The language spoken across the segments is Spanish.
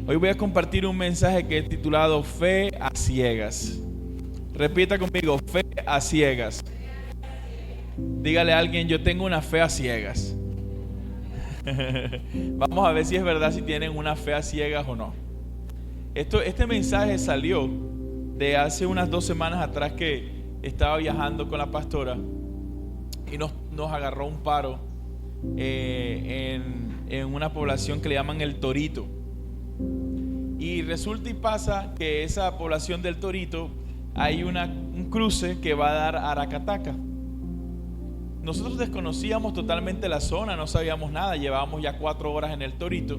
Hoy voy a compartir un mensaje que he titulado Fe a ciegas. Repita conmigo, fe a ciegas. Dígale a alguien, yo tengo una fe a ciegas. Vamos a ver si es verdad, si tienen una fe a ciegas o no. Este mensaje salió de hace unas 2 semanas atrás, que estaba viajando con la pastora y nos agarró un paro en una población que le llaman El Torito. Y resulta y pasa que esa población del Torito hay un cruce que va a dar a Aracataca. Nosotros desconocíamos totalmente la zona, no sabíamos nada, llevábamos ya 4 horas en El Torito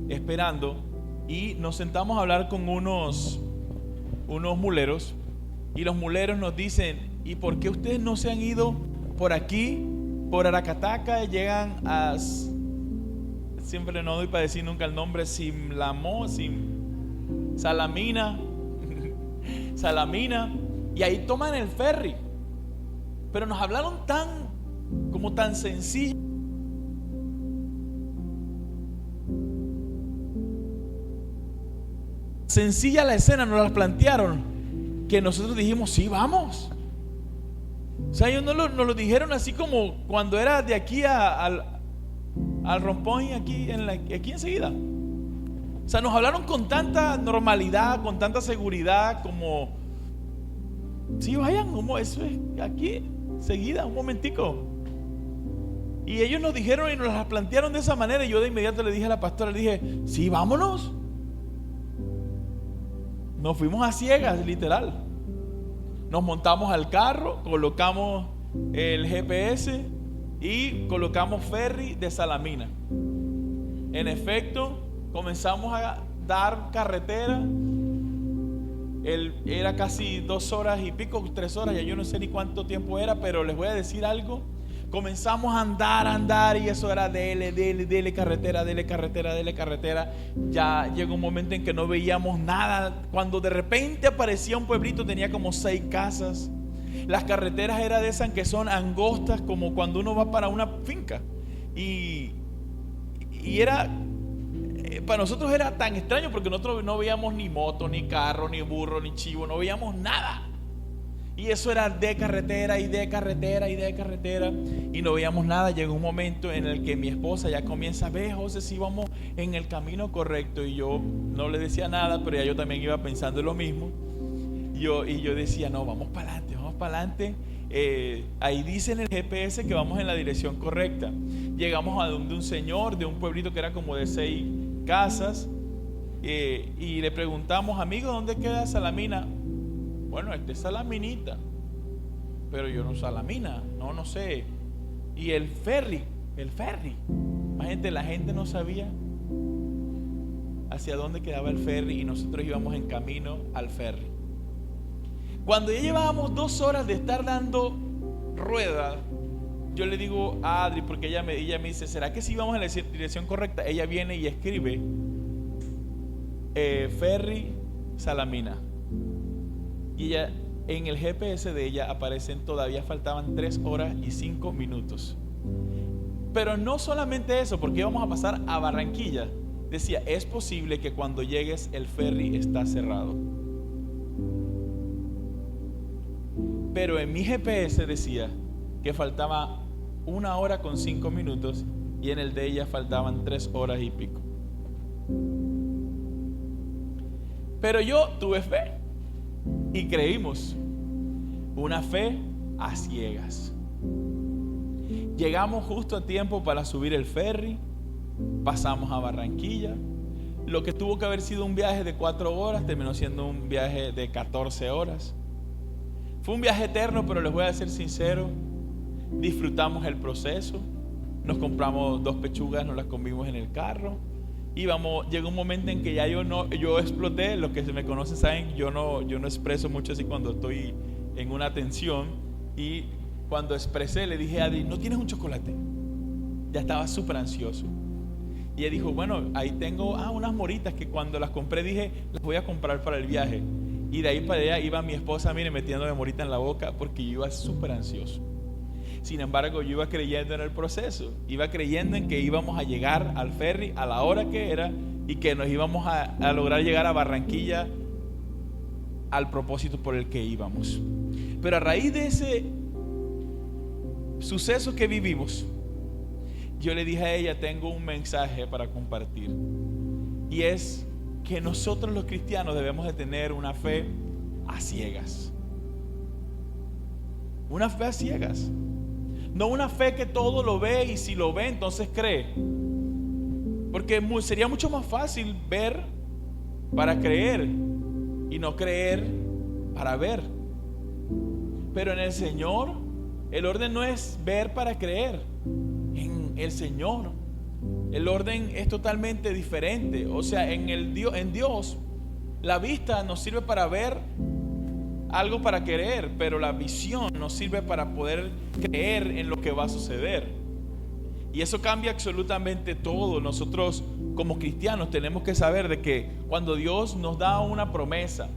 esperando, y nos sentamos a hablar con unos muleros, y los muleros nos dicen, ¿y por qué ustedes no se han ido por aquí, por Aracataca? Llegan a, siempre no doy para decir nunca el nombre, Salamina, y ahí toman el ferry. Pero nos hablaron tan sencillo. Sencilla la escena, nos la plantearon, que nosotros dijimos, sí, vamos. O sea, ellos nos lo dijeron así como cuando era de aquí al Rompón, aquí enseguida. O sea, nos hablaron con tanta normalidad, con tanta seguridad, como, sí, vayan, como eso es aquí, enseguida, un momentico. Y ellos nos dijeron y nos las plantearon de esa manera, y yo de inmediato le dije a la pastora, le dije, sí, vámonos. Nos fuimos a ciegas, literal. Nos montamos al carro, colocamos el GPS y colocamos ferry de Salamina. En efecto, comenzamos a dar carretera. Era casi 2 horas y pico, 3 horas, ya yo no sé ni cuánto tiempo era, pero les voy a decir algo. Comenzamos a andar, y eso era dele carretera. Ya llegó un momento en que no veíamos nada, cuando de repente aparecía un pueblito, tenía como 6 casas. Las carreteras eran de esas que son angostas, como cuando uno va para una finca. Y era, para nosotros era tan extraño, porque nosotros no veíamos ni moto, ni carro, ni burro, ni chivo, no veíamos nada. Y eso era de carretera, y no veíamos nada. Llegó un momento en el que mi esposa ya comienza, ve, José, si vamos en el camino correcto. Y yo no le decía nada, pero ya yo también iba pensando lo mismo. Y yo decía, no, vamos para adelante. Ahí dice en el GPS que vamos en la dirección correcta. Llegamos a donde un señor de un pueblito que era como de 6 casas, y le preguntamos, amigo, ¿dónde queda Salamina? Bueno, este es Salaminita, pero yo no Salamina, no sé. Y el ferry, imagínate, la gente no sabía hacia dónde quedaba el ferry, y nosotros íbamos en camino al ferry. Cuando ya llevábamos 2 horas de estar dando rueda, yo le digo a Adri, porque ella me dice, ¿será que si vamos en la dirección correcta? Ella viene y escribe ferry Salamina. Y ella, en el GPS de ella todavía faltaban 3 horas y 5 minutos. Pero no solamente eso, porque íbamos a pasar a Barranquilla. Decía, es posible que cuando llegues el ferry está cerrado. Pero en mi GPS decía que faltaba 1 hora con 5 minutos, y en el de ella faltaban 3 horas y pico. Pero yo tuve fe y creímos, una fe a ciegas. Llegamos justo a tiempo para subir el ferry, pasamos a Barranquilla. Lo que tuvo que haber sido un viaje de 4 horas terminó siendo un viaje de 14 horas. Fue un viaje eterno, pero les voy a ser sincero, disfrutamos el proceso. Nos compramos 2 pechugas, nos las comimos en el carro. Llegó un momento en que ya yo exploté. Los que se me conocen saben, yo no expreso mucho así cuando estoy en una tensión. Y cuando expresé, le dije a Adri, ¿no tienes un chocolate? Ya estaba súper ansioso. Y ella dijo, bueno, ahí tengo unas moritas que cuando las compré dije, las voy a comprar para el viaje. Y de ahí para allá iba mi esposa, mire, metiéndome morita en la boca, porque yo iba súper ansioso. Sin embargo, yo iba creyendo en el proceso, iba creyendo en que íbamos a llegar al ferry a la hora que era, y que nos íbamos a lograr llegar a Barranquilla al propósito por el que íbamos. Pero a raíz de ese suceso que vivimos, yo le dije a ella: tengo un mensaje para compartir, y es que nosotros los cristianos debemos de tener una fe a ciegas. Una fe a ciegas. No una fe que todo lo ve y si lo ve entonces cree. Porque sería mucho más fácil ver para creer y no creer para ver. Pero en el Señor el orden no es ver para creer. En el Señor el orden es totalmente diferente. O sea, en Dios la vista nos sirve para ver algo, para creer, pero la visión nos sirve para poder creer en lo que va a suceder. Y eso cambia absolutamente todo. Nosotros como cristianos tenemos que saber de que cuando Dios nos da una promesa,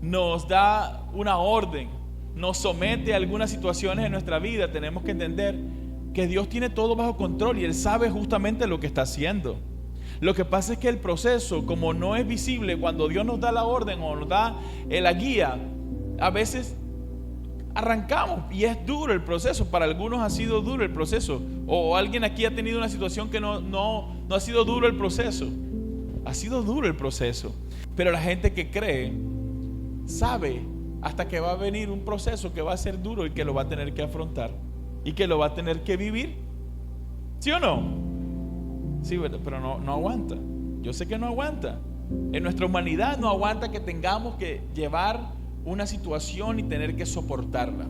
nos da una orden, nos somete a algunas situaciones en nuestra vida, tenemos que entender que Dios tiene todo bajo control y Él sabe justamente lo que está haciendo. Lo que pasa es que el proceso, como no es visible, cuando Dios nos da la orden o nos da la guía, a veces arrancamos y es duro el proceso. Para algunos ha sido duro el proceso, o alguien aquí ha tenido una situación que no ha sido duro el proceso. Ha sido duro el proceso, pero la gente que cree sabe hasta que va a venir un proceso que va a ser duro y que lo va a tener que afrontar y que lo va a tener que vivir. ¿Sí o no? Sí, pero no aguanta. Yo sé que no aguanta. En nuestra humanidad no aguanta que tengamos que llevar una situación y tener que soportarla.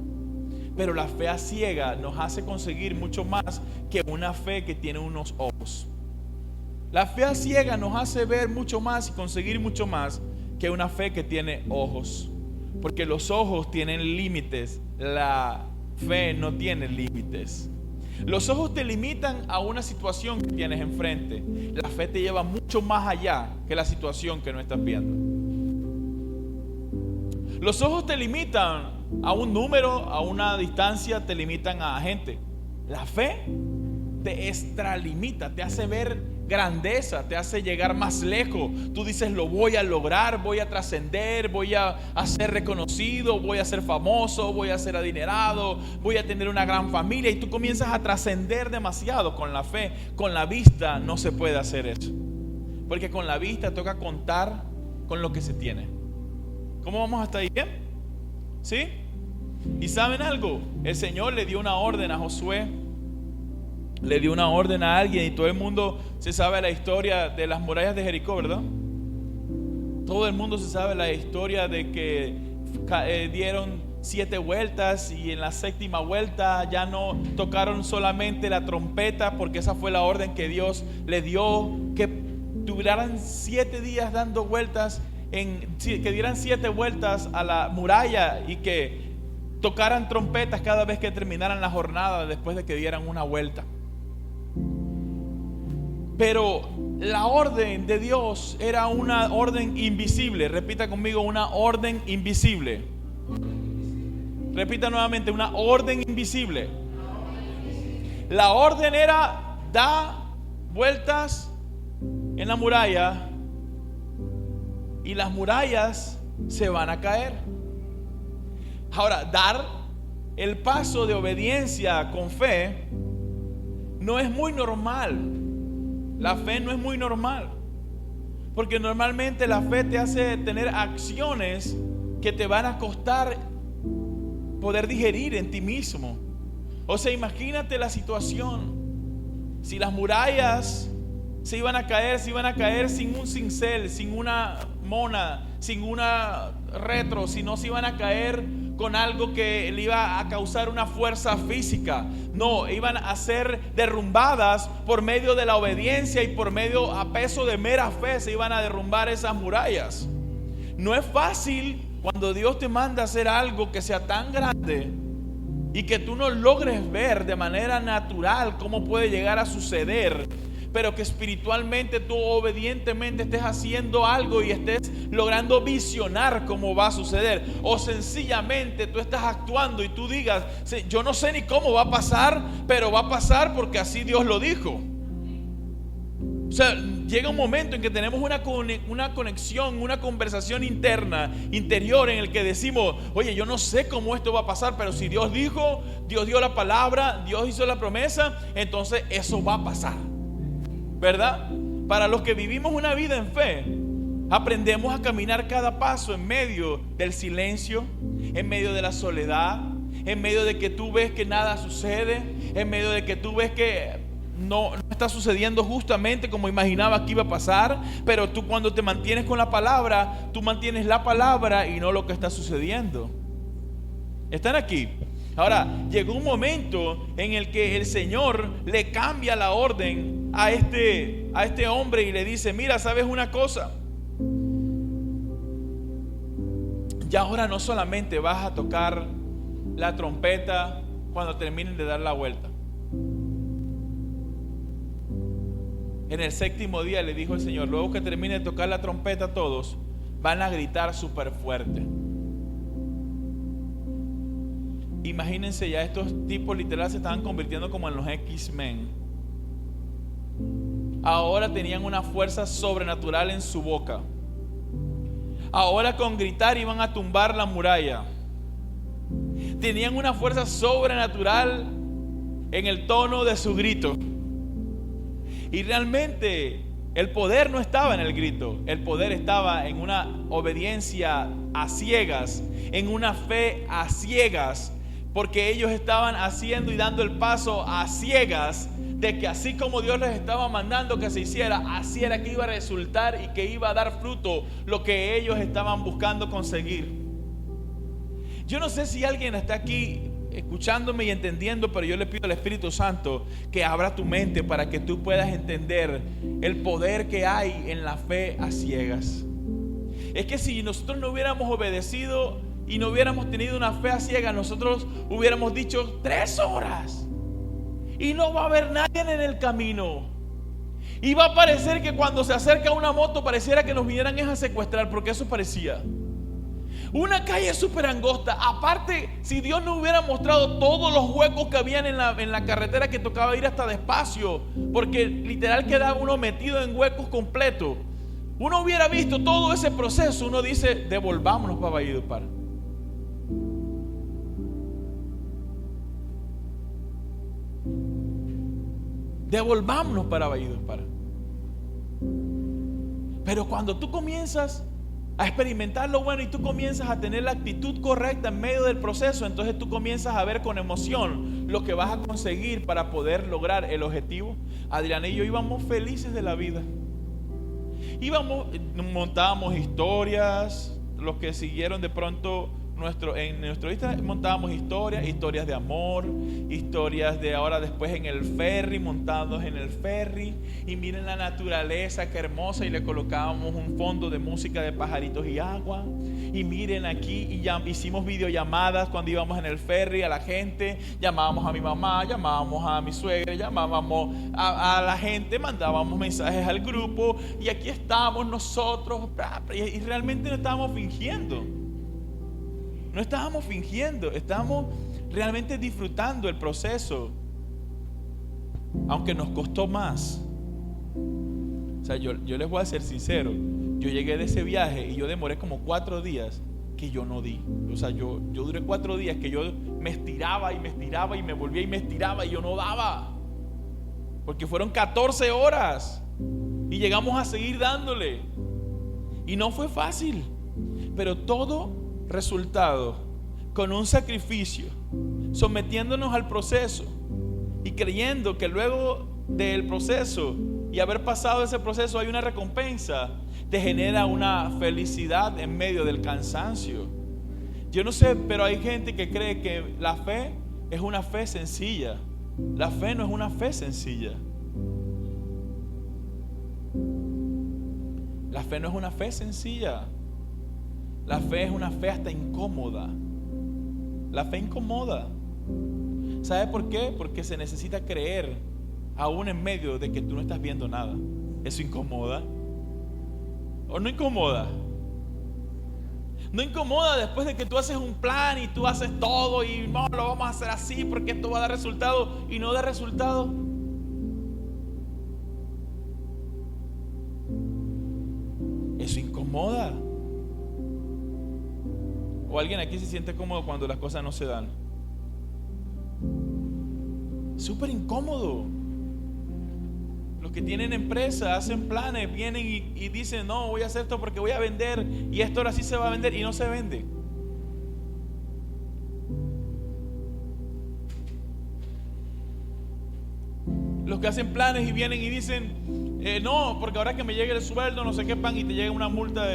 Pero la fe a ciega nos hace conseguir mucho más que una fe que tiene unos ojos. La fe a ciega nos hace ver mucho más y conseguir mucho más que una fe que tiene ojos. Porque los ojos tienen límites, la fe no tiene límites. Los ojos te limitan a una situación que tienes enfrente. La fe te lleva mucho más allá que la situación que no estás viendo. Los ojos te limitan a un número, a una distancia, te limitan a gente. La fe te extralimita, te hace ver grandeza, te hace llegar más lejos. Tú dices: lo voy a lograr, voy a trascender, voy a ser reconocido, voy a ser famoso, voy a ser adinerado, voy a tener una gran familia. Y tú comienzas a trascender demasiado con la fe. Con la vista no se puede hacer eso, porque con la vista toca contar con lo que se tiene. ¿Cómo vamos hasta ahí? ¿Bien? ¿Sí? ¿Y saben algo? El Señor le dio una orden a Josué, le dio una orden a alguien, y todo el mundo se sabe la historia de las murallas de Jericó, ¿verdad? Todo el mundo se sabe la historia de que dieron 7 vueltas y en la 7ª vuelta ya no tocaron solamente la trompeta, porque esa fue la orden que Dios le dio, que duraran 7 días dando vueltas, que dieran 7 vueltas a la muralla y que tocaran trompetas cada vez que terminaran la jornada después de que dieran una vuelta. Pero la orden de Dios era una orden invisible. Repita conmigo: una orden invisible. Repita nuevamente: una orden invisible. La orden era: da vueltas en la muralla y las murallas se van a caer. Ahora, dar el paso de obediencia con fe no es muy normal. La fe no es muy normal, porque normalmente la fe te hace tener acciones que te van a costar poder digerir en ti mismo. O sea, imagínate la situación. Si las murallas se iban a caer sin un cincel, sin una mona, sin una retro, sino se iban a caer con algo que le iba a causar una fuerza física. No, iban a ser derrumbadas por medio de la obediencia y por medio a peso de mera fe se iban a derrumbar esas murallas. No es fácil cuando Dios te manda a hacer algo que sea tan grande y que tú no logres ver de manera natural cómo puede llegar a suceder, pero que espiritualmente tú obedientemente estés haciendo algo y estés logrando visionar cómo va a suceder. O sencillamente tú estás actuando y tú digas: yo no sé ni cómo va a pasar, pero va a pasar porque así Dios lo dijo. O sea, llega un momento en que tenemos una conexión, una conversación interior en el que decimos, oye, yo no sé cómo esto va a pasar, pero si Dios dijo, Dios dio la palabra, Dios hizo la promesa, entonces eso va a pasar, ¿verdad? Para los que vivimos una vida en fe, aprendemos a caminar cada paso en medio del silencio, en medio de la soledad, en medio de que tú ves que nada sucede, en medio de que tú ves que no está sucediendo justamente como imaginabas que iba a pasar, pero tú, cuando te mantienes con la palabra, tú mantienes la palabra y no lo que está sucediendo. ¿Están aquí? Ahora, llegó un momento en el que el Señor le cambia la orden a este hombre y le dice, mira, ¿sabes una cosa? Ya ahora no solamente vas a tocar la trompeta cuando terminen de dar la vuelta. En el séptimo día le dijo el Señor, luego que termine de tocar la trompeta, todos van a gritar súper fuerte. Imagínense, ya estos tipos literal se estaban convirtiendo como en los X-Men. Ahora tenían una fuerza sobrenatural en su boca. Ahora con gritar iban a tumbar la muralla. Tenían una fuerza sobrenatural en el tono de su grito. Y realmente el poder no estaba en el grito, el poder estaba en una obediencia a ciegas, en una fe a ciegas, porque ellos estaban haciendo y dando el paso a ciegas de que así como Dios les estaba mandando que se hiciera, así era que iba a resultar y que iba a dar fruto lo que ellos estaban buscando conseguir. Yo no sé si alguien está aquí escuchándome y entendiendo, pero yo le pido al Espíritu Santo que abra tu mente para que tú puedas entender el poder que hay en la fe a ciegas. Es que si nosotros no hubiéramos obedecido y no hubiéramos tenido una fe a ciegas, nosotros hubiéramos dicho 3 horas y no va a haber nadie en el camino. Y va a parecer que cuando se acerca una moto pareciera que nos vinieran a secuestrar, porque eso parecía. Una calle súper angosta. Aparte, si Dios no hubiera mostrado todos los huecos que habían en la carretera, que tocaba ir hasta despacio, porque literal quedaba uno metido en huecos completos, uno hubiera visto todo ese proceso. Uno dice, devolvámonos para Valledupar. Devolvámonos para Valledupar. Pero cuando tú comienzas a experimentar lo bueno y tú comienzas a tener la actitud correcta en medio del proceso, entonces tú comienzas a ver con emoción lo que vas a conseguir para poder lograr el objetivo. Adriana y yo íbamos felices de la vida. Montábamos historias. Los que siguieron de pronto en nuestro Instagram, montábamos historias de amor, historias de ahora después en el ferry, montados en el ferry, y miren la naturaleza que hermosa, y le colocábamos un fondo de música de pajaritos y agua, y miren aquí, y ya hicimos videollamadas cuando íbamos en el ferry a la gente, llamábamos a mi mamá, llamábamos a mi suegra, llamábamos a la gente, mandábamos mensajes al grupo, y aquí estamos nosotros, y realmente no estábamos fingiendo. No estábamos fingiendo, estábamos realmente disfrutando el proceso, aunque nos costó más. O sea, yo les voy a ser sincero, yo llegué de ese viaje y yo demoré como 4 días que yo no di. O sea, yo duré 4 días que yo me estiraba y me volvía y me estiraba y yo no daba, porque fueron 14 horas y llegamos a seguir dándole, y no fue fácil, pero todo resultado con un sacrificio, sometiéndonos al proceso y creyendo que luego del proceso y haber pasado ese proceso hay una recompensa, te genera una felicidad en medio del cansancio. Yo no sé, pero hay gente que cree que la fe es una fe sencilla. La fe no es una fe sencilla. La fe no es una fe sencilla. La fe es una fe hasta incómoda. La fe incomoda. ¿Sabe por qué? Porque se necesita creer aún en medio de que tú no estás viendo nada. ¿Eso incomoda? ¿O no incomoda? No incomoda después de que tú haces un plan y tú haces todo y no, lo vamos a hacer así porque esto va a dar resultado, y no da resultado. incomoda. ¿O alguien aquí se siente cómodo cuando las cosas no se dan? Súper incómodo. Los que tienen empresa, hacen planes, vienen y dicen, no, voy a hacer esto porque voy a vender, y esto ahora sí se va a vender, y no se vende. Los que hacen planes y vienen y dicen, no, porque ahora que me llegue el sueldo, no sé qué pan, y te llega una multa,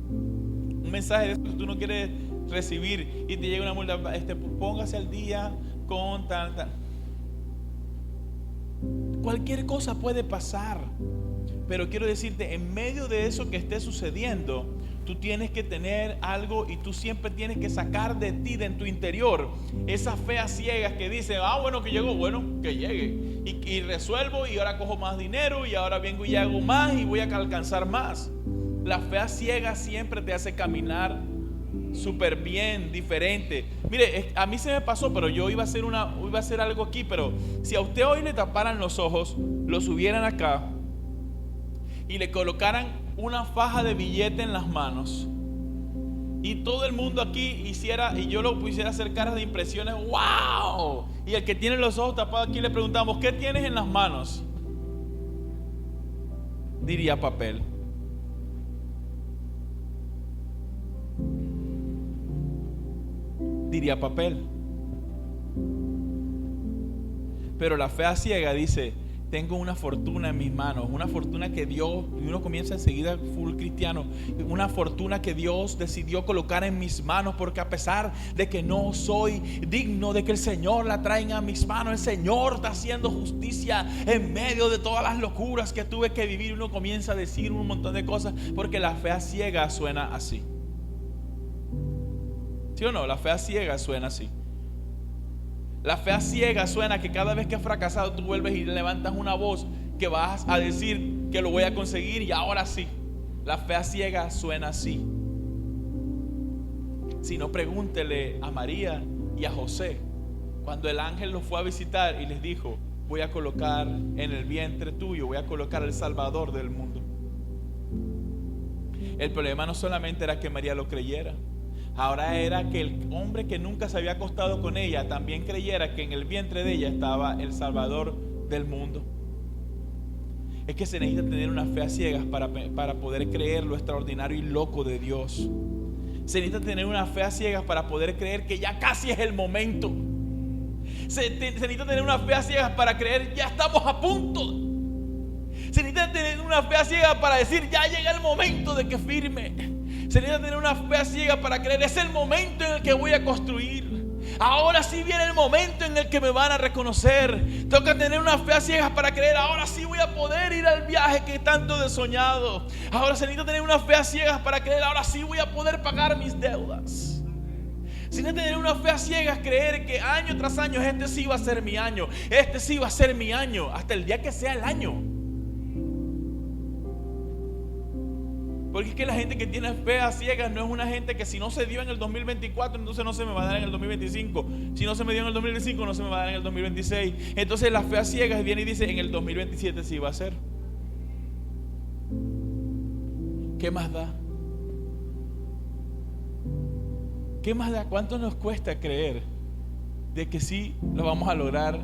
un mensaje de eso que tú no quieres recibir, y te llega una multa, póngase al día con tal. Cualquier cosa puede pasar, pero quiero decirte, en medio de eso que esté sucediendo, tú tienes que tener algo, y tú siempre tienes que sacar de ti, de en tu interior, esas feas ciegas que dicen, bueno, que llegó, bueno, que llegue, y resuelvo, y ahora cojo más dinero, y ahora vengo y hago más, y voy a alcanzar más. La fea ciega siempre te hace caminar súper bien, diferente. Mire, a mí se me pasó, pero yo iba a hacer algo aquí, pero si a usted hoy le taparan los ojos, lo subieran acá y le colocaran una faja de billete en las manos, y todo el mundo aquí hiciera, y yo lo pusiera a hacer caras de impresiones, ¡wow! Y el que tiene los ojos tapados aquí le preguntamos, ¿qué tienes en las manos? Diría papel. Diría papel. Pero la fea ciega dice, tengo una fortuna en mis manos, una fortuna que Dios, y uno comienza enseguida full cristiano, una fortuna que Dios decidió colocar en mis manos, porque a pesar de que no soy digno de que el Señor la traiga a mis manos, el Señor está haciendo justicia en medio de todas las locuras que tuve que vivir. Uno comienza a decir un montón de cosas, porque la fea ciega suena así. ¿Sí o no? La fea ciega suena así. La fea ciega suena que cada vez que has fracasado tú vuelves y levantas una voz que vas a decir que lo voy a conseguir, y ahora sí. La fea ciega suena así. Si no, pregúntele a María y a José cuando el ángel los fue a visitar y les dijo, voy a colocar en el vientre tuyo, voy a colocar el Salvador del mundo. El problema no solamente era que María lo creyera, ahora era que el hombre que nunca se había acostado con ella también creyera que en el vientre de ella estaba el Salvador del mundo. Es que se necesita tener una fe a ciegas para poder creer lo extraordinario y loco de Dios. Se necesita tener una fe a ciegas para poder creer que ya casi es el momento. Se necesita tener una fe a ciegas para creer ya estamos a punto. Se necesita tener una fe a ciegas para decir ya llega el momento de que firme. Se necesita tener una fe ciega para creer, es el momento en el que voy a construir. Ahora sí viene el momento en el que me van a reconocer. Tengo que tener una fe ciegas para creer, ahora sí voy a poder ir al viaje que tanto he soñado. Ahora se necesita tener una fe ciegas para creer, ahora sí voy a poder pagar mis deudas. Se necesita tener una fe ciegas, creer que año tras año este sí va a ser mi año, este sí va a ser mi año, hasta el día que sea el año. Porque es que la gente que tiene fe a ciegas no es una gente que si no se dio en el 2024, entonces no se me va a dar en el 2025. Si no se me dio en el 2025, no se me va a dar en el 2026. Entonces la fe a ciegas viene y dice, en el 2027 sí va a ser. ¿Qué más da? ¿Qué más da? ¿Cuánto nos cuesta creer de que sí lo vamos a lograr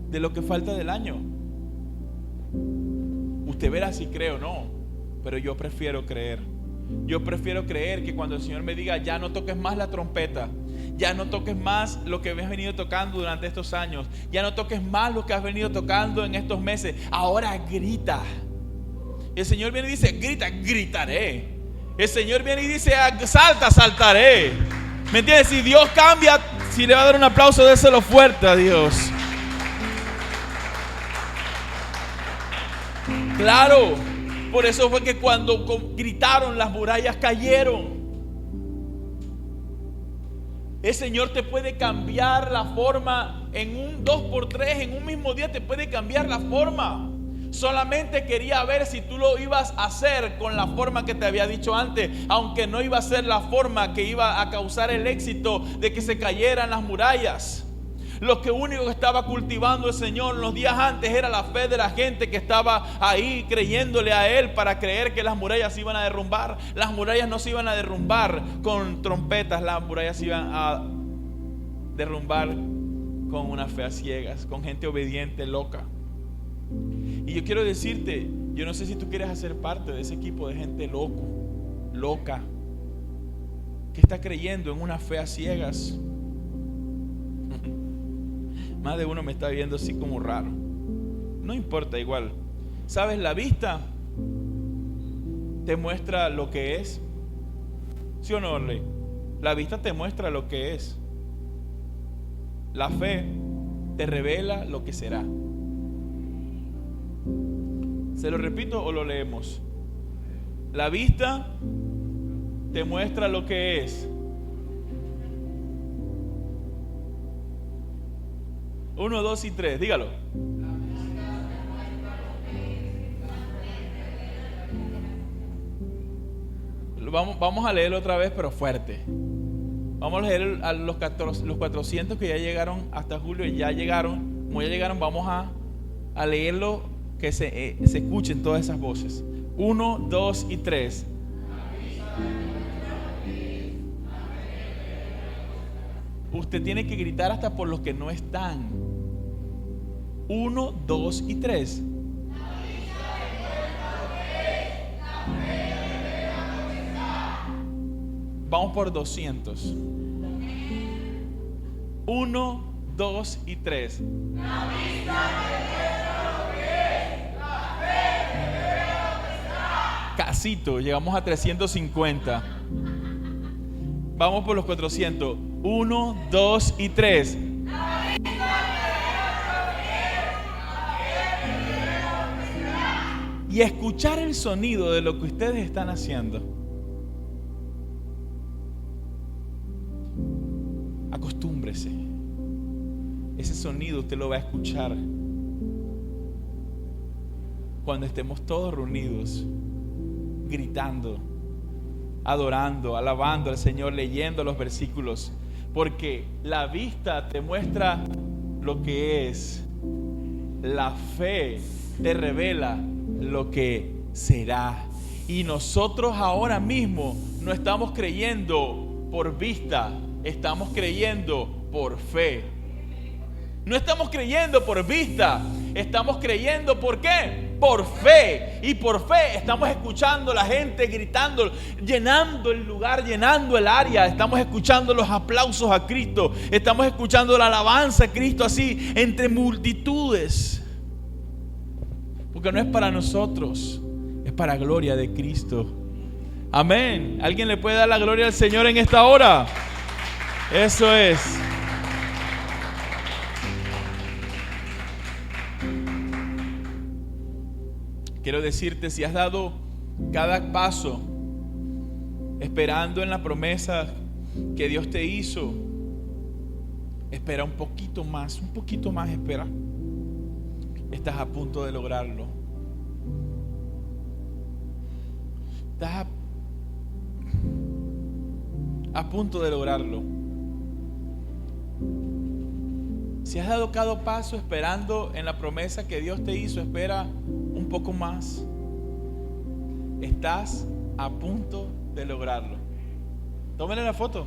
de lo que falta del año? Usted verá si cree o no. Pero yo prefiero creer. Yo prefiero creer que cuando el Señor me diga, ya no toques más la trompeta, ya no toques más lo que has venido tocando durante estos años, ya no toques más lo que has venido tocando en estos meses, ahora grita. El Señor viene y dice, grita, gritaré. El Señor viene y dice, salta, saltaré. ¿Me entiendes? Si Dios cambia, si le va a dar un aplauso, déselo fuerte a Dios. Claro. Por eso fue que cuando gritaron las murallas cayeron. El Señor te puede cambiar la forma en un 2x3, en un mismo día te puede cambiar la forma. Solamente quería ver si tú lo ibas a hacer con la forma que te había dicho antes, aunque no iba a ser la forma que iba a causar el éxito de que se cayeran las murallas. Lo que único que estaba cultivando el Señor los días antes era la fe de la gente que estaba ahí creyéndole a Él para creer que las murallas se iban a derrumbar. Las murallas no se iban a derrumbar con trompetas, las murallas se iban a derrumbar con una fe a ciegas, con gente obediente, loca. Y yo quiero decirte, yo no sé si tú quieres hacer parte de ese equipo de gente loca, que está creyendo en una fe a ciegas. Más de uno me está viendo así como raro. No importa, igual. ¿Sabes? La vista te muestra lo que es. ¿Sí o no, Orley? La vista te muestra lo que es. La fe te revela lo que será. ¿Se lo repito o lo leemos? La vista te muestra lo que es. 1, 2 y 3, dígalo. Vamos a leerlo otra vez, pero fuerte. Vamos a leer a los 400 que ya llegaron hasta julio, ya llegaron. Como ya llegaron, vamos a leerlo, que se escuchen todas esas voces. 1, 2 y 3. Usted tiene que gritar hasta por los que no están. 1, 2 y 3. Vamos por 200. 1, 2 y 3. Casito, llegamos a 350. Vamos por los 400. 1, 2 y 3. Y escuchar el sonido de lo que ustedes están haciendo. Acostúmbrese. Ese sonido usted lo va a escuchar cuando estemos todos reunidos, gritando, adorando, alabando al Señor, leyendo los versículos. Porque la vista te muestra lo que es. La fe te revela lo que será. Y nosotros ahora mismo no estamos creyendo por vista, estamos creyendo por fe. No estamos creyendo por vista, estamos creyendo ¿por qué? Por fe. Y por fe estamos escuchando a la gente gritando, llenando el lugar, llenando el área. Estamos escuchando los aplausos a Cristo, estamos escuchando la alabanza a Cristo así entre multitudes. Porque no es para nosotros, es para gloria de Cristo. Amén. ¿Alguien le puede dar la gloria al Señor en esta hora? Eso es. Quiero decirte, si has dado cada paso esperando en la promesa que Dios te hizo, espera un poquito más espera. Estás a punto de lograrlo. Estás a punto de lograrlo. Si has dado cada paso esperando en la promesa que Dios te hizo, espera un poco más. Estás a punto de lograrlo. Tómale la foto.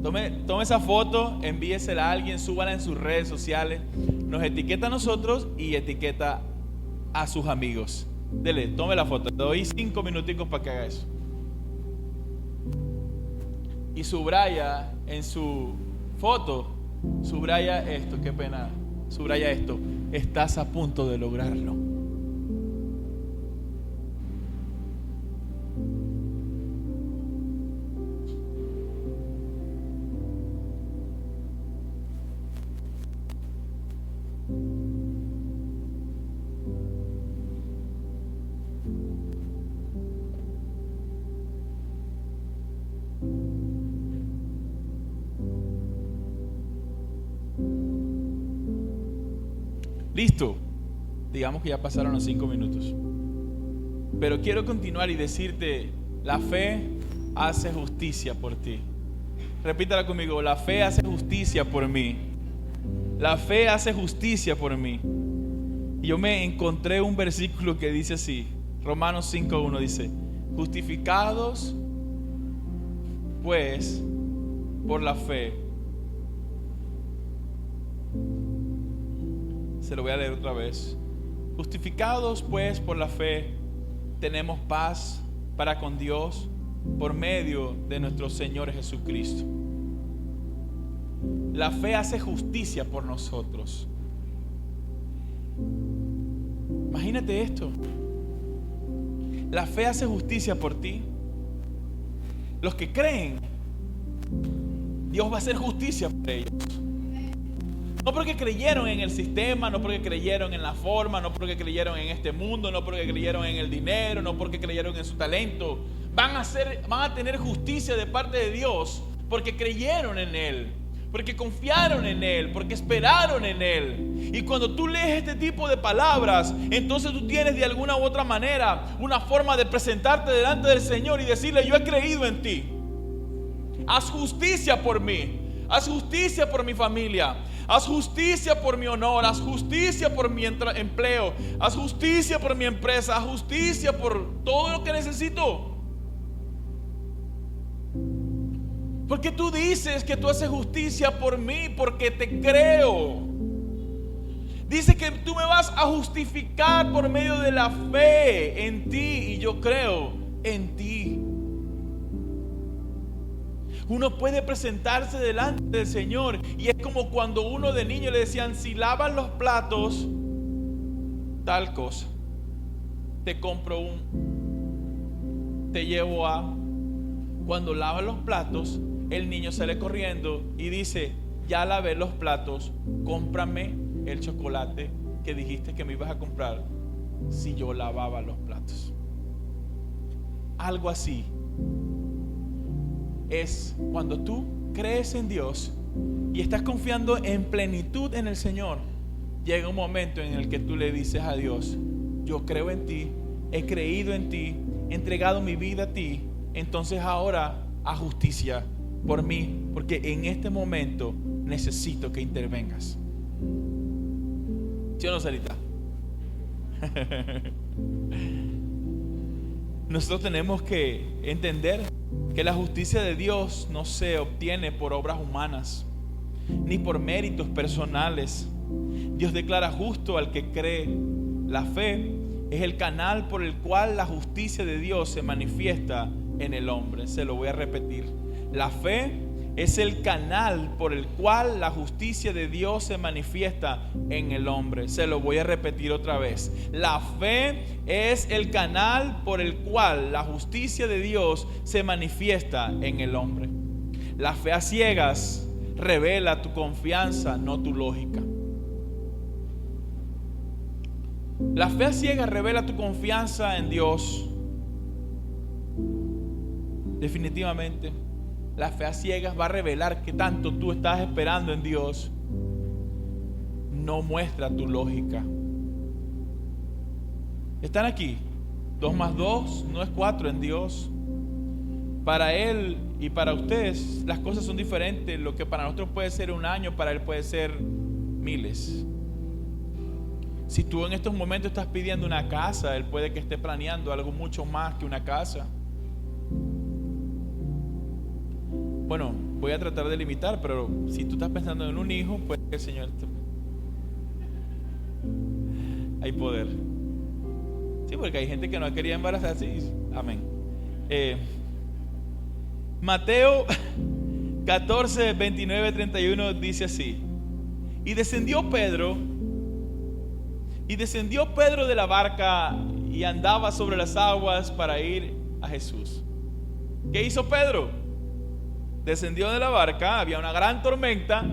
Tome esa foto, envíesela a alguien, súbala en sus redes sociales. Nos etiqueta a nosotros y etiqueta a sus amigos. Dele, tome la foto. Te doy 5 minuticos para que haga eso. Y subraya en su foto, subraya esto, qué pena. Subraya esto. Estás a punto de lograrlo. Listo. Digamos que ya pasaron los 5 minutos. Pero quiero continuar y decirte, la fe hace justicia por ti. Repítala conmigo, la fe hace justicia por mí. La fe hace justicia por mí. Y yo me encontré un versículo que dice así, Romanos 5:1 dice: justificados pues por la fe. Se lo voy a leer otra vez. Justificados pues por la fe, tenemos paz para con Dios por medio de nuestro Señor Jesucristo. La fe hace justicia por nosotros. Imagínate esto. La fe hace justicia por ti. Los que creen, Dios va a hacer justicia por ellos. No porque creyeron en el sistema, no porque creyeron en la forma, no porque creyeron en este mundo, no porque creyeron en el dinero, no porque creyeron en su talento. Van a tener justicia de parte de Dios porque creyeron en Él, porque confiaron en Él, porque esperaron en Él. Y cuando tú lees este tipo de palabras, entonces tú tienes de alguna u otra manera una forma de presentarte delante del Señor y decirle: yo he creído en ti. Haz justicia por mí. Haz justicia por mi familia. Haz justicia por mi honor. Haz justicia por mi empleo. Haz justicia por mi empresa. Haz justicia por todo lo que necesito. Porque tú dices que tú haces justicia por mí, porque te creo. Dice que tú me vas a justificar por medio de la fe en ti, y yo creo en ti. Uno puede presentarse delante del Señor y es como cuando uno de niño le decían: si lavas los platos, tal cosa, te compro te llevo a. Cuando lavas los platos, el niño sale corriendo y dice: ya lavé los platos, cómprame el chocolate que dijiste que me ibas a comprar si yo lavaba los platos. Algo así es cuando tú crees en Dios y estás confiando en plenitud en el Señor. Llega un momento en el que tú le dices a Dios: yo creo en ti, he creído en ti, he entregado mi vida a ti. Entonces ahora haz justicia por mí, porque en este momento necesito que intervengas. ¿Sí o no, Sarita? Nosotros tenemos que entender que la justicia de Dios no se obtiene por obras humanas, ni por méritos personales. Dios declara justo al que cree. La fe es el canal por el cual la justicia de Dios se manifiesta en el hombre. Se lo voy a repetir. La fe es el canal por el cual la justicia de Dios se manifiesta en el hombre. Se lo voy a repetir otra vez. La fe es el canal por el cual la justicia de Dios se manifiesta en el hombre. La fe a ciegas revela tu confianza, no tu lógica. La fe a ciegas revela tu confianza en Dios. Definitivamente. La fe a ciegas va a revelar que tanto tú estás esperando en Dios. No muestra tu lógica. ¿Están aquí? 2 más 2 no es 4 en Dios. Para Él y para ustedes las cosas son diferentes. Lo que para nosotros puede ser un año, para Él puede ser miles. Si tú en estos momentos estás pidiendo una casa, Él puede que esté planeando algo mucho más que una casa. Bueno, voy a tratar de limitar, pero si tú estás pensando en un hijo, puede que el Señor hay poder. Sí, porque hay gente que no quería embarazarse. Amén. Mateo 14, 29, 31 dice así: y descendió Pedro de la barca y andaba sobre las aguas para ir a Jesús. ¿Qué hizo Pedro? Descendió de la barca, había una gran tormenta.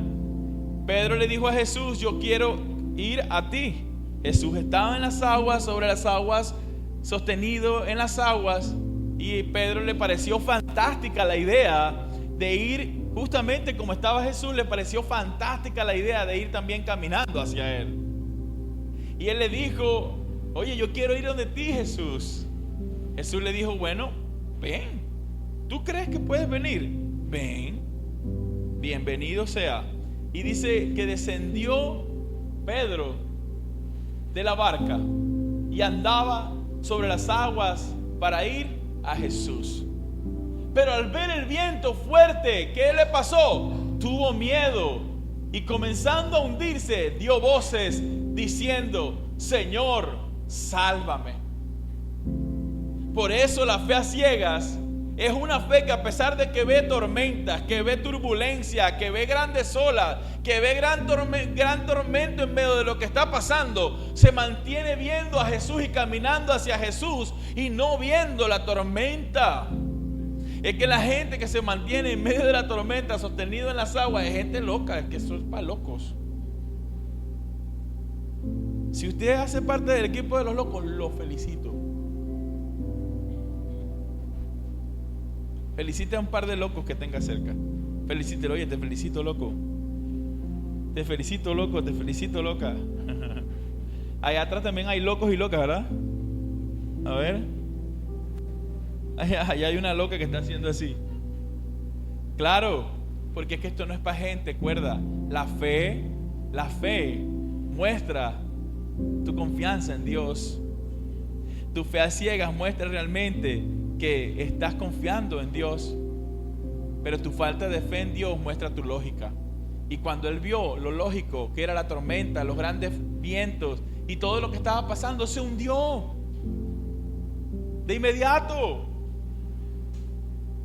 Pedro le dijo a Jesús: yo quiero ir a ti. Jesús estaba en las aguas, sobre las aguas, sostenido en las aguas, y Pedro le pareció fantástica la idea de ir justamente como estaba Jesús. Le pareció fantástica la idea de ir también caminando hacia él. Y él le dijo: oye, yo quiero ir donde ti, Jesús. Jesús le dijo: bueno, ven. ¿Tú crees que puedes venir? Ven, bienvenido sea. Y dice que descendió Pedro de la barca y andaba sobre las aguas para ir a Jesús. Pero al ver el viento fuerte, ¿qué le pasó? Tuvo miedo y comenzando a hundirse, dio voces diciendo: Señor, sálvame. Por eso la fe a ciegas es una fe que, a pesar de que ve tormentas, que ve turbulencia, que ve grandes olas, que ve gran tormento en medio de lo que está pasando, se mantiene viendo a Jesús y caminando hacia Jesús y no viendo la tormenta. Es que la gente que se mantiene en medio de la tormenta, sostenido en las aguas, es gente loca. Es que eso es para locos. Si usted hace parte del equipo de los locos, lo felicito. Felicite a un par de locos que tenga cerca. Felicítelo: oye, te felicito, loco. Te felicito, loco. Te felicito, loca. Allá atrás también hay locos y locas, ¿verdad? A ver. Allá hay una loca que está haciendo así. Claro, porque es que esto no es para gente cuerda. La fe muestra tu confianza en Dios. Tu fe a ciegas muestra realmente que estás confiando en Dios, pero tu falta de fe en Dios muestra tu lógica. Y cuando él vio lo lógico, que era la tormenta, los grandes vientos y todo lo que estaba pasando, se hundió de inmediato.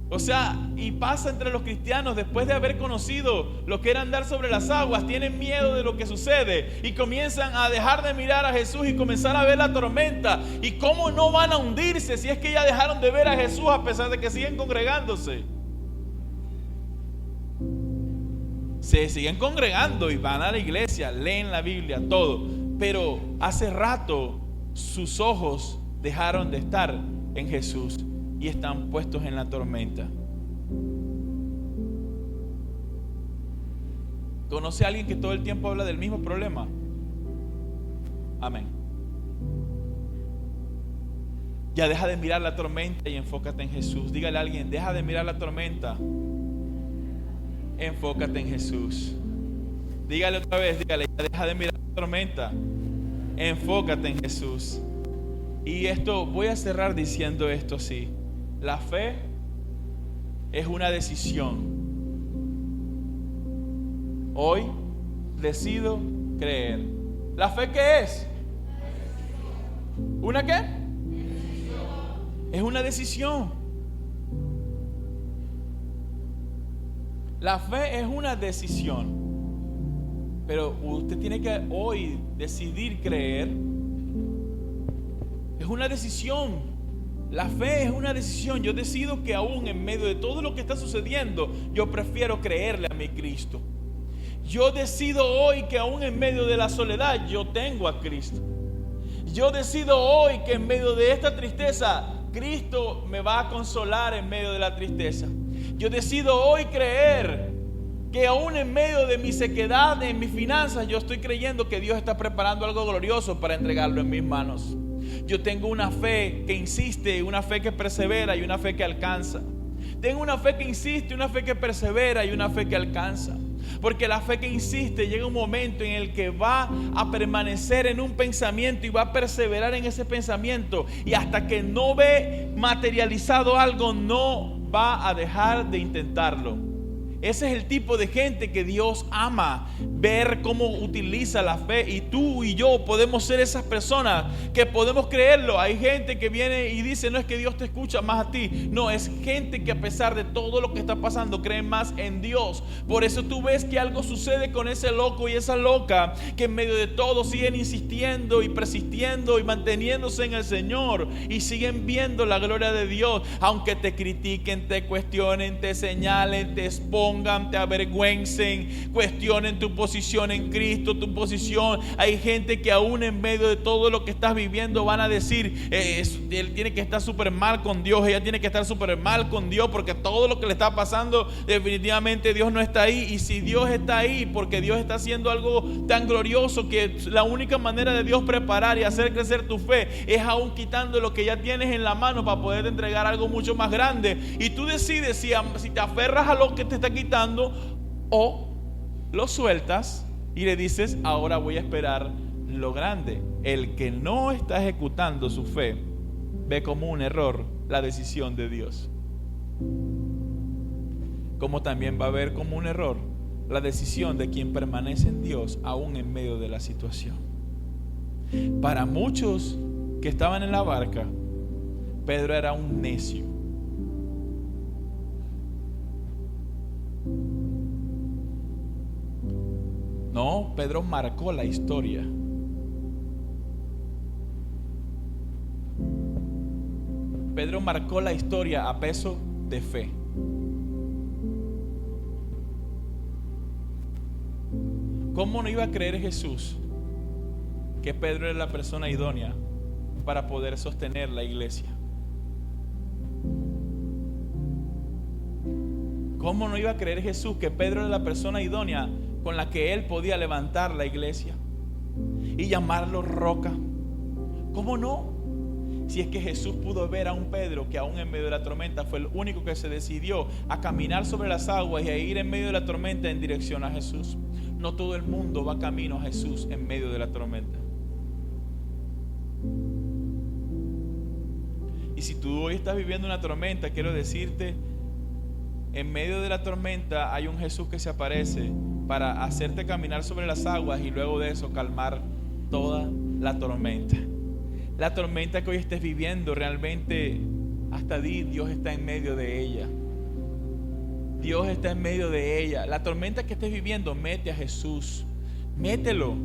O sea, y pasa entre los cristianos, después de haber conocido lo que era andar sobre las aguas, tienen miedo de lo que sucede y comienzan a dejar de mirar a Jesús y comenzar a ver la tormenta. ¿Y cómo no van a hundirse si es que ya dejaron de ver a Jesús a pesar de que siguen congregándose? Se siguen congregando y van a la iglesia, leen la Biblia, todo, pero hace rato sus ojos dejaron de estar en Jesús y están puestos en la tormenta. ¿Conoce a alguien que todo el tiempo habla del mismo problema? Amén. Ya deja de mirar la tormenta y enfócate en Jesús. Dígale a alguien: deja de mirar la tormenta, enfócate en Jesús. Dígale otra vez, dígale: ya deja de mirar la tormenta, enfócate en Jesús. Y esto, voy a cerrar diciendo esto así: la fe es una decisión. Hoy decido creer. ¿La fe qué es? ¿Una qué? Es una decisión. La fe es una decisión. Pero usted tiene que hoy decidir creer. Es una decisión. La fe es una decisión. Yo decido que aún en medio de todo lo que está sucediendo, yo prefiero creerle a mi Cristo. Yo decido hoy que aún en medio de la soledad, yo tengo a Cristo. Yo decido hoy que en medio de esta tristeza, Cristo me va a consolar en medio de la tristeza. Yo decido hoy creer que aún en medio de mi sequedad, en mis finanzas, yo estoy creyendo que Dios está preparando algo glorioso para entregarlo en mis manos. Yo tengo una fe que insiste, una fe que persevera y una fe que alcanza. Tengo una fe que insiste, una fe que persevera y una fe que alcanza. Porque la fe que insiste llega un momento en el que va a permanecer en un pensamiento y va a perseverar en ese pensamiento. Y hasta que no ve materializado algo, no va a dejar de intentarlo. Ese es el tipo de gente que Dios ama, ver cómo utiliza la fe. Y tú y yo podemos ser esas personas que podemos creerlo. Hay gente que viene y dice: no es que Dios te escucha más a ti. No, es gente que a pesar de todo lo que está pasando cree más en Dios. Por eso tú ves que algo sucede con ese loco y esa loca, que en medio de todo siguen insistiendo y persistiendo y manteniéndose en el Señor, y siguen viendo la gloria de Dios. Aunque te critiquen, te cuestionen, te señalen, te expongan, te avergüencen, cuestionen tu posición en Cristo, tu posición. Hay gente que aún en medio de todo lo que estás viviendo van a decir: él tiene que estar súper mal con Dios, ella tiene que estar súper mal con Dios, porque todo lo que le está pasando, definitivamente Dios no está ahí. Y si Dios está ahí, porque Dios está haciendo algo tan glorioso, que la única manera de Dios preparar y hacer crecer tu fe es aún quitando lo que ya tienes en la mano para poder entregar algo mucho más grande. Y tú decides si te aferras a lo que te está quitando o lo sueltas y le dices, ahora voy a esperar lo grande. El que no está ejecutando su fe ve como un error la decisión de Dios, como también va a ver como un error la decisión de quien permanece en Dios aún en medio de la situación. Para muchos que estaban en la barca, Pedro era un necio. No, Pedro marcó la historia. Pedro marcó la historia a peso de fe. ¿Cómo no iba a creer Jesús que Pedro era la persona idónea para poder sostener la iglesia? ¿Cómo no iba a creer Jesús que Pedro era la persona idónea con la que él podía levantar la iglesia y llamarlo roca? ¿Cómo no? Si es que Jesús pudo ver a un Pedro que aún en medio de la tormenta fue el único que se decidió a caminar sobre las aguas y a ir en medio de la tormenta en dirección a Jesús. No todo el mundo va camino a Jesús en medio de la tormenta. Y si tú hoy estás viviendo una tormenta, quiero decirte, en medio de la tormenta hay un Jesús que se aparece para hacerte caminar sobre las aguas y luego de eso calmar toda la tormenta. La tormenta que hoy estés viviendo, realmente hasta Dios está en medio de ella. Dios está en medio de ella. La tormenta que estés viviendo, mete a Jesús. Mételo,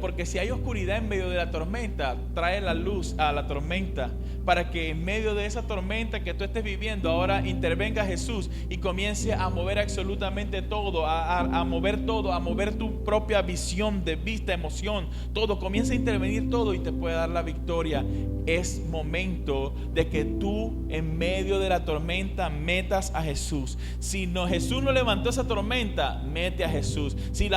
porque si hay oscuridad en medio de la tormenta, trae la luz a la tormenta, para que en medio de esa tormenta que tú estés viviendo, ahora intervenga Jesús y comience a mover absolutamente todo, a mover todo, a mover tu propia visión de vista, emoción, todo, comienza a intervenir todo y te puede dar la victoria. Es momento de que tú en medio de la tormenta metas a Jesús. Si no, Jesús no levantó esa tormenta, mete a Jesús. Si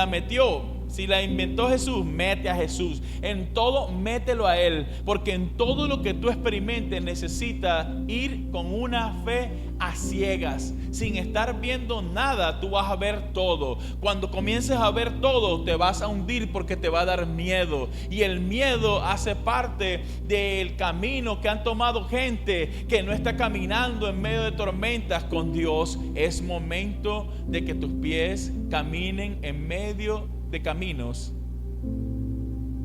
la inventó Jesús, mete a Jesús. En todo, mételo a Él. Porque en todo lo que tú experimentes necesitas ir con una fe a ciegas. Sin estar viendo nada, tú vas a ver todo. Cuando comiences a ver todo, te vas a hundir porque te va a dar miedo. Y el miedo hace parte del camino que han tomado gente que no está caminando en medio de tormentas con Dios. Es momento de que tus pies caminen en medio de caminos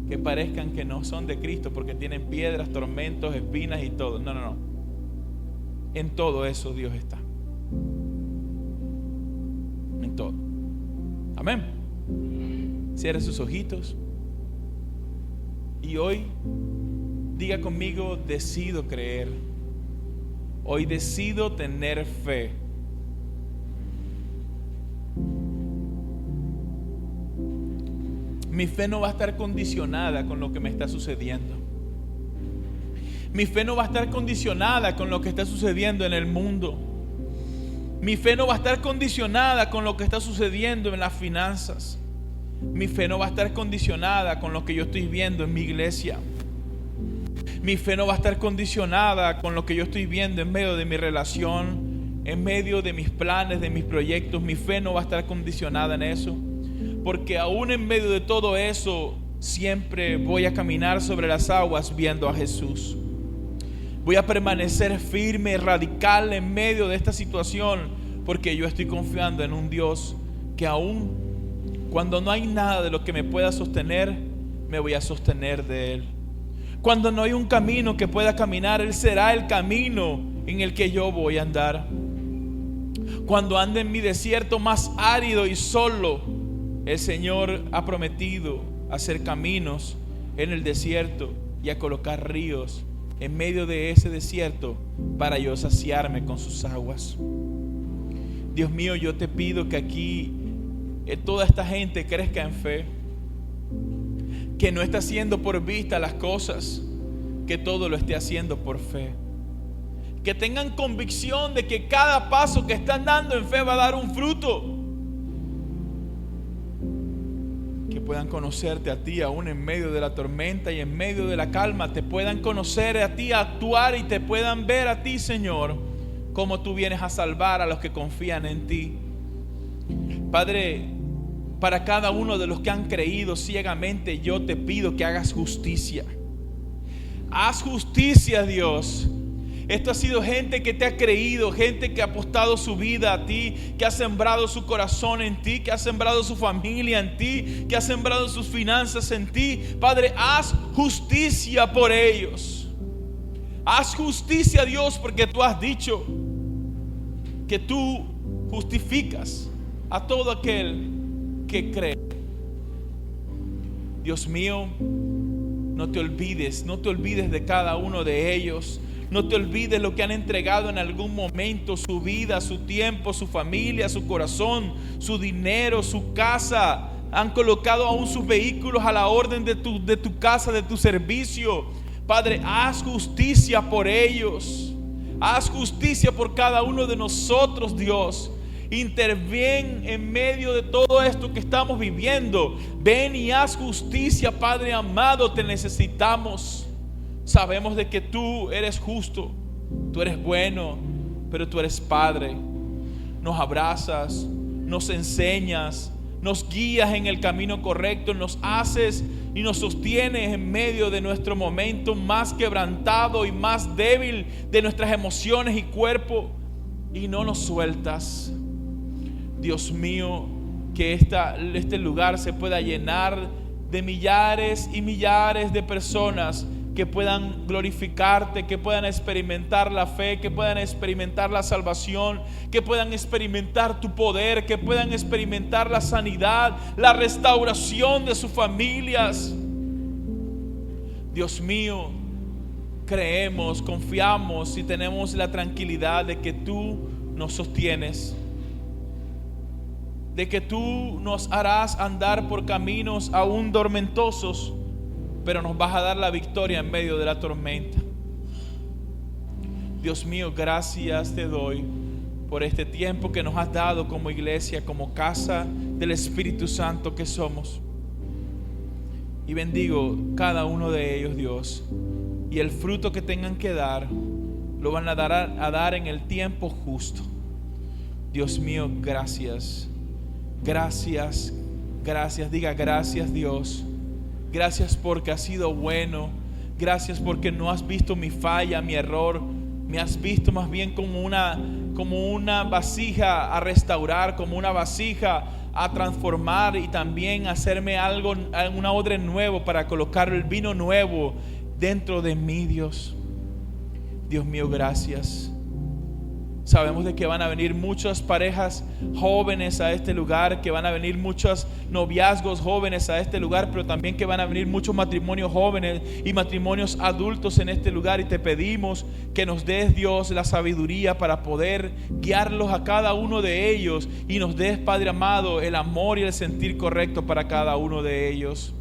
que parezcan que no son de Cristo, porque tienen piedras, tormentos, espinas y todo. No. En todo eso Dios está. En todo. Amén. Cierre sus ojitos y hoy diga conmigo: decido creer. Hoy decido tener fe. Mi fe no va a estar condicionada con lo que me está sucediendo. Mi fe no va a estar condicionada con lo que está sucediendo en el mundo. Mi fe no va a estar condicionada con lo que está sucediendo en las finanzas. Mi fe no va a estar condicionada con lo que yo estoy viendo en mi iglesia. Mi fe no va a estar condicionada con lo que yo estoy viendo en medio de mi relación, en medio de mis planes, de mis proyectos. Mi fe no va a estar condicionada en eso. Porque aún en medio de todo eso, siempre voy a caminar sobre las aguas viendo a Jesús. Voy a permanecer firme y radical en medio de esta situación, porque yo estoy confiando en un Dios que aún cuando no hay nada de lo que me pueda sostener, me voy a sostener de Él. Cuando no hay un camino que pueda caminar, Él será el camino en el que yo voy a andar. Cuando ande en mi desierto más árido y solo, el Señor ha prometido hacer caminos en el desierto y a colocar ríos en medio de ese desierto para yo saciarme con sus aguas. Dios mío, yo te pido que aquí toda esta gente crezca en fe, que no está haciendo por vista las cosas, que todo lo esté haciendo por fe. Que tengan convicción de que cada paso que están dando en fe va a dar un fruto. Que puedan conocerte a ti aún en medio de la tormenta y en medio de la calma. Te puedan conocer a ti, actuar, y te puedan ver a ti, Señor, como tú vienes a salvar a los que confían en ti. Padre, Para cada uno de los que han creído ciegamente, yo te pido que hagas justicia. Haz justicia, Dios. Esto ha sido gente que te ha creído, gente que ha apostado su vida a ti, que ha sembrado su corazón en ti, que ha sembrado su familia en ti, que ha sembrado sus finanzas en ti. Padre, haz justicia por ellos. Haz justicia, Dios, porque tú has dicho que tú justificas a todo aquel que cree. Dios mío, no te olvides de cada uno de ellos. No te olvides lo que han entregado en algún momento, su vida, su tiempo, su familia, su corazón, su dinero, su casa. Han colocado aún sus vehículos a la orden de tu casa, de tu servicio. Padre, haz justicia por ellos. Haz justicia por cada uno de nosotros, Dios. Interviene en medio de todo esto que estamos viviendo. Ven y haz justicia, Padre amado, te necesitamos. Sabemos de que tú eres justo, tú eres bueno, pero tú eres Padre. Nos abrazas, nos enseñas, nos guías en el camino correcto, nos haces y nos sostienes en medio de nuestro momento más quebrantado y más débil de nuestras emociones y cuerpo, y no nos sueltas. Dios mío, que este lugar se pueda llenar de millares y millares de personas que puedan glorificarte, que puedan experimentar la fe, que puedan experimentar la salvación, que puedan experimentar tu poder, que puedan experimentar la sanidad, la restauración de sus familias. Dios mío, creemos, confiamos y tenemos la tranquilidad de que tú nos sostienes, de que tú nos harás andar por caminos aún tormentosos, pero nos vas a dar la victoria en medio de la tormenta. Dios mío, gracias te doy por este tiempo que nos has dado como iglesia, como casa del Espíritu Santo que somos. Y bendigo cada uno de ellos, Dios, y el fruto que tengan que dar lo van a dar en el tiempo justo. Dios mío, gracias. Gracias, gracias, diga gracias, Dios. Gracias porque has sido bueno. Gracias porque no has visto mi falla, mi error. Me has visto más bien como una vasija a restaurar, como una vasija a transformar y también hacerme algo, un odre nuevo para colocar el vino nuevo dentro de mí, Dios. Dios mío, gracias. Sabemos de que van a venir muchas parejas jóvenes a este lugar, que van a venir muchos noviazgos jóvenes a este lugar, pero también que van a venir muchos matrimonios jóvenes y matrimonios adultos en este lugar. Y te pedimos que nos des, Dios, la sabiduría para poder guiarlos a cada uno de ellos, y nos des, Padre amado, el amor y el sentir correcto para cada uno de ellos.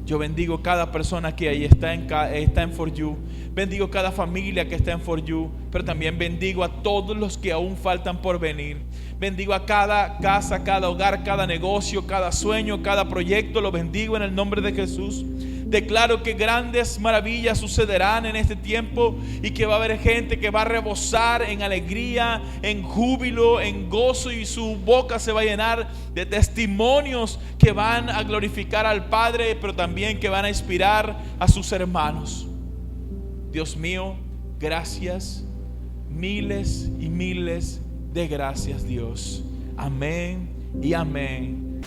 Yo bendigo cada persona que ahí está en For You. Bendigo cada familia que está en For You. Pero también bendigo a todos los que aún faltan por venir. Bendigo a cada casa, cada hogar, cada negocio, cada sueño, cada proyecto. Lo bendigo en el nombre de Jesús. Declaro que grandes maravillas sucederán en este tiempo, y que va a haber gente que va a rebosar en alegría, en júbilo, en gozo, y su boca se va a llenar de testimonios que van a glorificar al Padre, pero también que van a inspirar a sus hermanos. Dios mío, gracias, miles y miles de gracias, Dios. Amén y amén.